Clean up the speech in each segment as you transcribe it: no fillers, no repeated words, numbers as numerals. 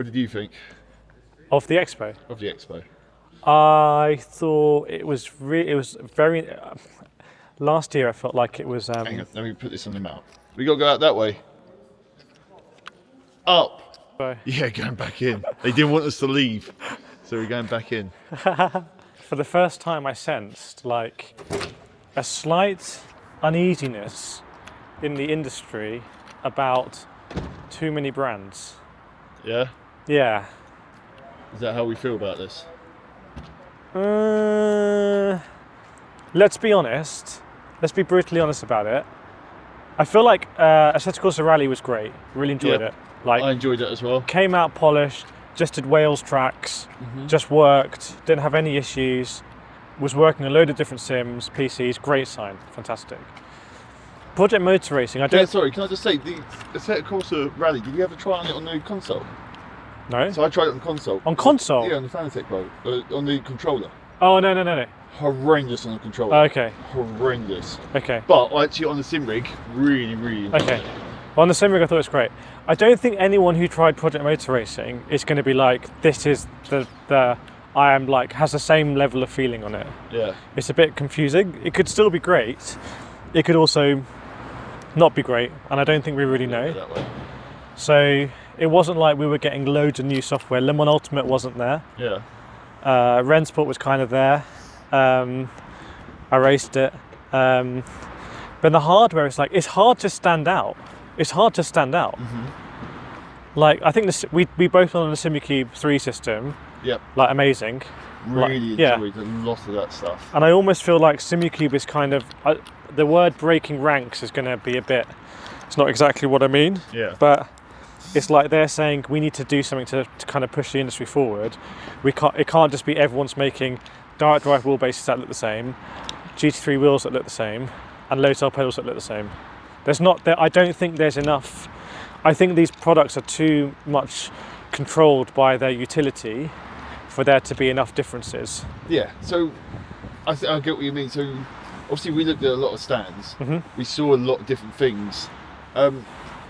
What did you think Of the Expo? of the Expo? I thought it was very. Last year I felt like it was. Hang on, let me put this on the map. We got to go out that way. Up. Yeah, going back in. They didn't want us to leave, so we're going back in. For the first time, I sensed like a slight uneasiness in the industry about too many brands. Yeah? Yeah. Is that how we feel about this? Let's be honest. Let's be brutally honest about it. I feel like ASETEK Rally was great. Really enjoyed it. Like, I enjoyed it as well. Came out polished, just did Wales tracks, just worked, didn't have any issues, was working a load of different sims, PCs, great sign, fantastic. Project Motor Racing, I don't... Yeah, sorry, can I just say, the ASETEK Rally, did you ever try on it on the console? No. So I tried it on console. On console? Yeah, on the Fanatec Pro, on the controller. Oh, no. Horrendous on the controller. Okay. Horrendous. Okay. But actually on the sim rig, really enjoyed it. On the sim rig I thought it was great. I don't think anyone who tried Project Motor Racing is going to be like, this is I am like, has the same level of feeling on it. Yeah. It's a bit confusing. It could still be great. It could also not be great, and I don't think we really know. That way. So it wasn't like we were getting loads of new software. Le Mans Ultimate wasn't there. Yeah. Rennsport was kind of there. I raced it. But the hardware is like, it's hard to stand out. It's hard to stand out. Like, I think we both went on the SimuCube 3 system. Yep. Like, amazing. Really enjoyed a lot of that stuff. And I almost feel like SimuCube is kind of, the word breaking ranks is going to be a bit, it's not exactly what I mean. Yeah. But it's like they're saying we need to do something to kind of push the industry forward. It can't just be everyone's making direct drive wheelbases that look the same, GT3 wheels that look the same, and low tail pedals that look the same. I don't think there's enough. I think these products are too much controlled by their utility for there to be enough differences. Yeah, so I get what you mean. So obviously we looked at a lot of stands. We saw a lot of different things.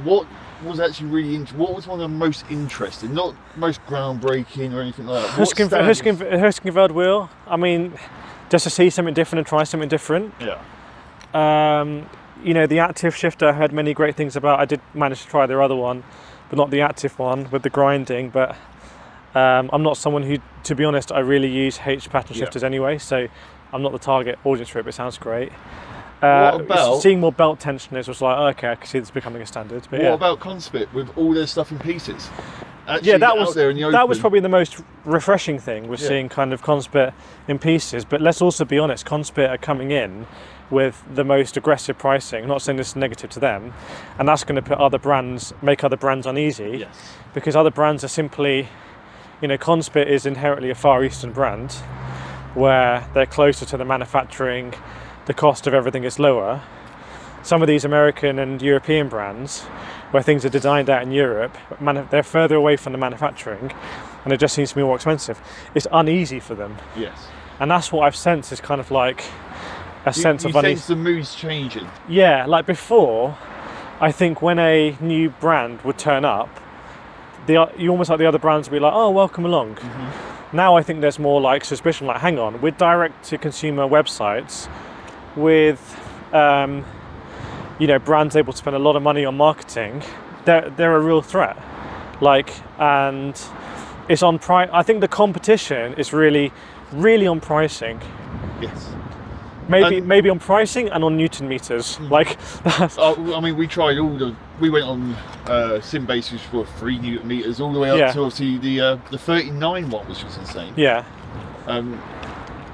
What was actually really what was one of the most interesting, not most groundbreaking or anything like that? Husqvarna wheel. I mean, just to see something different and try something different. Yeah. You know, the active shifter I heard many great things about. I did manage to try their other one, but not the active one with the grinding. But I'm not someone who, to be honest, I really use H pattern shifters anyway, so I'm not the target audience for it, but it sounds great. What about seeing more belt tensioners was like, okay, I can see this becoming a standard. But what about Conspit with all their stuff in pieces? Actually, yeah, that was out there in the that open. was probably the most refreshing thing, was seeing kind of Conspit in pieces. But let's also be honest, Conspit are coming in with the most aggressive pricing. I'm not saying this is negative to them, and that's going to make other brands uneasy. Yes. Because other brands are simply, you know, Conspit is inherently a Far Eastern brand where they're closer to the manufacturing, the cost of everything is lower. Some of these American and European brands, where things are designed out in Europe, they're further away from the manufacturing, and it just seems to be more expensive. It's uneasy for them. Yes. And that's what I've sensed, is kind of like a sense of unease. You sense the mood's changing. Yeah, like before, I think when a new brand would turn up, you almost like the other brands would be like, oh, welcome along. Now I think there's more like suspicion, like, hang on, with direct-to-consumer websites, with you know, brands able to spend a lot of money on marketing, they're a real threat. Like, and it's on price. I think the competition is really on pricing. Yes. Maybe on pricing and on Newton meters. Like, I mean, we went on Simbase, which were 3 Newton meters, all the way up to obviously the 39 one, which was insane. Yeah.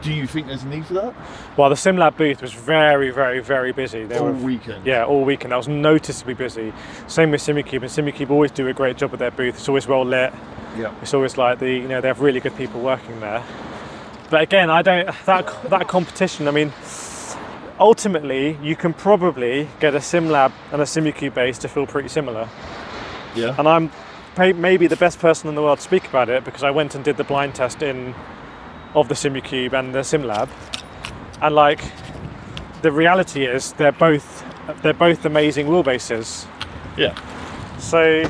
Do you think there's a need for that? Well, the SimLab booth was very, very, very busy. All weekend. Yeah, all weekend. That was noticeably busy. Same with SimuCube, and SimuCube always do a great job with their booth. It's always well lit. Yeah. It's always like they have really good people working there. But again, that competition. I mean, ultimately, you can probably get a SimLab and a SimuCube base to feel pretty similar. Yeah. And I'm maybe the best person in the world to speak about it, because I went and did the blind test of the SimuCube and the SimLab, and like, the reality is they're both amazing wheelbases. Yeah. So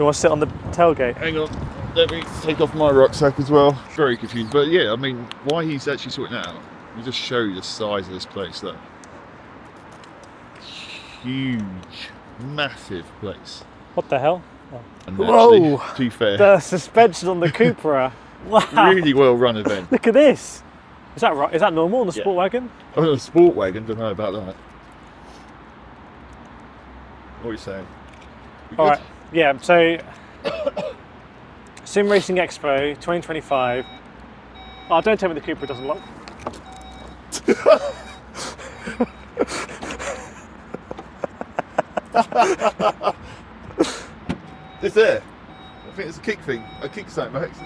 you want to sit on the tailgate? Hang on, let me take off my rucksack as well. Very confused, but yeah, I mean, why he's actually sorting that out, I'll just show you the size of this place. Look, huge, massive place. What the hell? Oh. And Whoa! actually, to be fair, The suspension on the Cupra. Wow! really well run event. Look at this. Is that right? Is that normal on the sport wagon? Oh, the sport wagon, don't know about that. What are you saying? All right. Yeah. So, Sim Racing Expo 2025. Oh, don't tell me the Cupra doesn't lock. It's there. I think it's a kick thing. A kick stand, Max.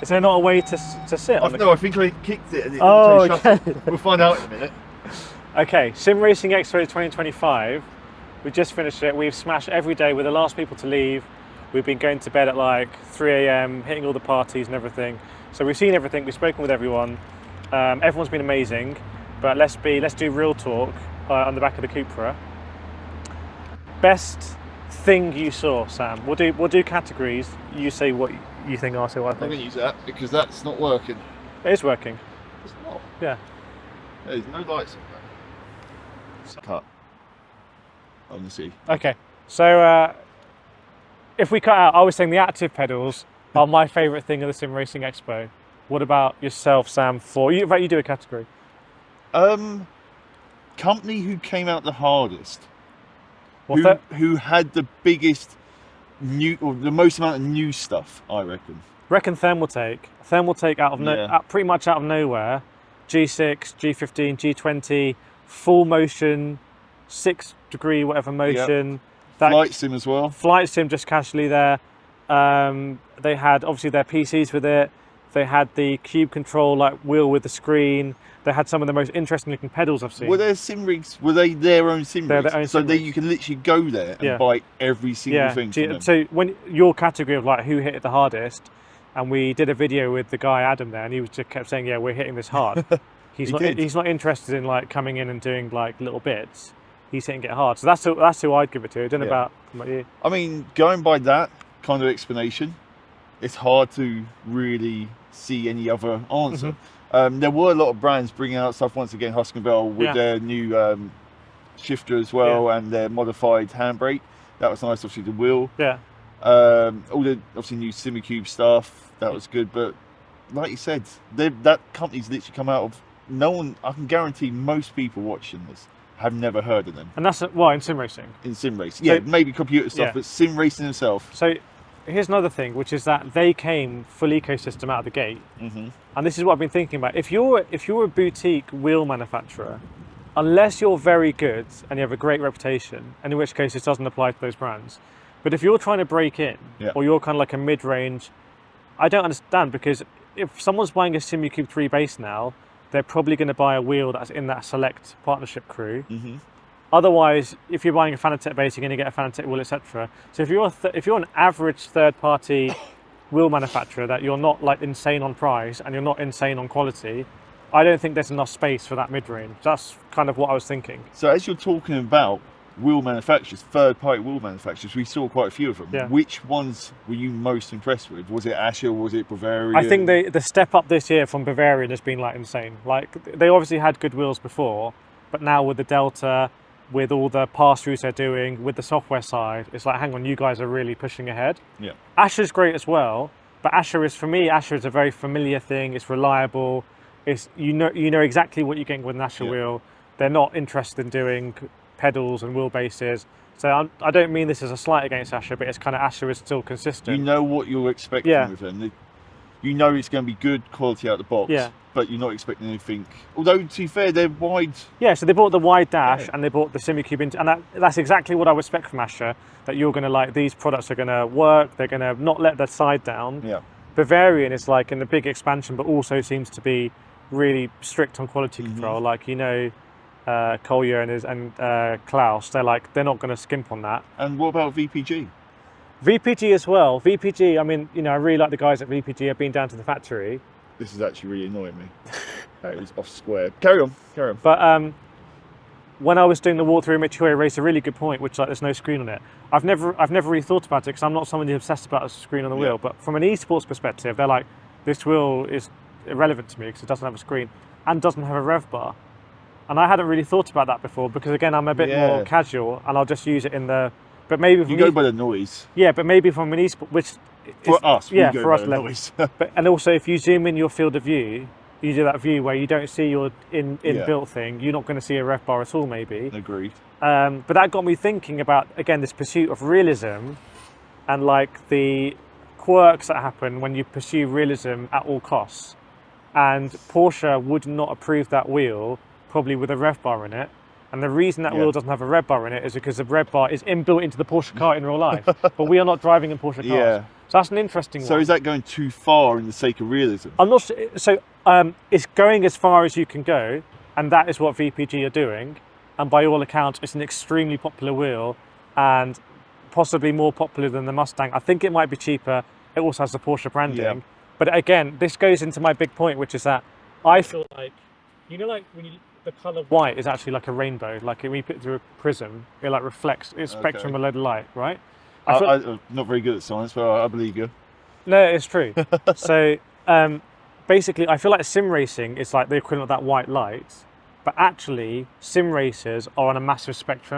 Is there not a way to sit on No, I think I kicked it and it Oh, shut okay. it. We'll find out in a minute. Okay, Sim Racing Expo 2025. We just finished it. We've smashed every day. We're the last people to leave. We've been going to bed at like 3 a.m, hitting all the parties and everything. So we've seen everything. We've spoken with everyone. Everyone's been amazing. But let's do real talk on the back of the Cupra. Best thing you saw, Sam. We'll do categories. You say what you think. I'll say what I I'm think. going to use that because that's not working. It is working. It's not. Yeah. There's no lights on that. Cut. Honestly. Okay. So if we cut out, I was saying the active pedals are my favourite thing of the Sim Racing Expo. What about yourself, Sam? You do a category. Company who came out the hardest. Well, Who had the biggest new or the most amount of new stuff, I reckon. Thermaltake out of pretty much out of nowhere. G6, G15, G20, full motion, 6 degree whatever motion. Yep. Flight sim as well. Flight sim just casually there. They had obviously their PCs with it. They had the cube control like wheel with the screen. They had some of the most interesting looking pedals I've seen. Were their sim rigs? Were they their own sim They're rigs? their own so sim that rigs. you can literally go there and buy every single thing from them. So when your category of like who hit it the hardest, and we did a video with the guy Adam there, and he just kept saying, "Yeah, we're hitting this hard." He's not interested in like coming in and doing like little bits. He's hitting it hard. So that's who I'd give it to. I don't know about you. I mean, going by that kind of explanation, it's hard to really see any other answer. There were a lot of brands bringing out stuff once again. Husqvarna with their new shifter as well and their modified handbrake. That was nice. Obviously the wheel. Yeah. All the obviously new SimiCube stuff. That was good. But like you said, that company's literally come out of no one. I can guarantee most people watching this have never heard of them. And that's why in sim racing. In sim racing, yeah, maybe computer stuff, but sim racing itself. So here's another thing, which is that they came full ecosystem out of the gate, and this is what I've been thinking about. If you're a boutique wheel manufacturer, unless you're very good and you have a great reputation, and in which case this doesn't apply to those brands. But if you're trying to break in, or you're kind of like a mid-range, I don't understand, because if someone's buying a SimuCube 3 base now, they're probably going to buy a wheel that's in that select partnership crew. Otherwise, if you're buying a Fanatec base, you're going to get a Fanatec wheel, etc. So if you're an average third-party wheel manufacturer that you're not like insane on price and you're not insane on quality, I don't think there's enough space for that mid-range. That's kind of what I was thinking. So as you're talking about wheel manufacturers, third-party wheel manufacturers, we saw quite a few of them. Yeah. Which ones were you most impressed with? Was it Asher? Was it Bavarian? I think the step up this year from Bavarian has been like insane. Like they obviously had good wheels before, but now with the Delta, with all the pass-throughs they're doing, with the software side, it's like, hang on, you guys are really pushing ahead. Yeah. Asher's great as well, but Asher is a very familiar thing. It's reliable. It's you know exactly what you're getting with an Asher wheel. They're not interested in doing pedals and wheelbases. So I don't mean this as a slight against Asher, but it's kind of Asher is still consistent. You know what you're expecting with them. You know it's going to be good quality out the box, but you're not expecting anything. Although, to be fair, they're wide. Yeah, so they bought the wide dash and they bought the SimuCube, and that's exactly what I would expect from Asher, that you're going to like, these products are going to work, they're going to not let their side down. Yeah. Bavarian is like in a big expansion, but also seems to be really strict on quality control. Like, you know, Collier and Klaus, they're not going to skimp on that. And what about VPG? VPG as well. VPG, I mean, you know, I really like the guys at VPG. I've been down to the factory. This is actually really annoying me. It was off square. Carry on. But when I was doing the walkthrough, Mitch Hoyer raised a really good point, which like there's no screen on it. I've never really thought about it because I'm not someone who's obsessed about a screen on the wheel. But from an esports perspective, they're like, this wheel is irrelevant to me because it doesn't have a screen and doesn't have a rev bar. And I hadn't really thought about that before because again, I'm a bit more casual and I'll just use it in the. But maybe you go by the noise. Yeah, but maybe from an esport, which for us, yeah, we go for by us, the noise. but and also if you zoom in your field of view, you do that view where you don't see your inbuilt thing. You're not going to see a rev bar at all, maybe. Agreed. But that got me thinking about again this pursuit of realism, and like the quirks that happen when you pursue realism at all costs. And Porsche would not approve that wheel probably with a rev bar in it. And the reason that wheel doesn't have a rev bar in it is because the rev bar is inbuilt into the Porsche car in real life. But we are not driving in Porsche cars. Yeah. So that's an interesting one. So is that going too far in the sake of realism? I'm not sure. So it's going as far as you can go. And that is what VPG are doing. And by all accounts, it's an extremely popular wheel and possibly more popular than the Mustang. I think it might be cheaper. It also has the Porsche branding. Yeah. But again, this goes into my big point, which is that I feel like, you know, like when you, the colour white is actually like a rainbow. Like when you put it through a prism, it like reflects its spectrum of a load of light, right? I'm not very good at science, but I believe you. No, it's true. So basically, I feel like sim racing is like the equivalent of that white light, but actually sim racers are on a massive spectrum.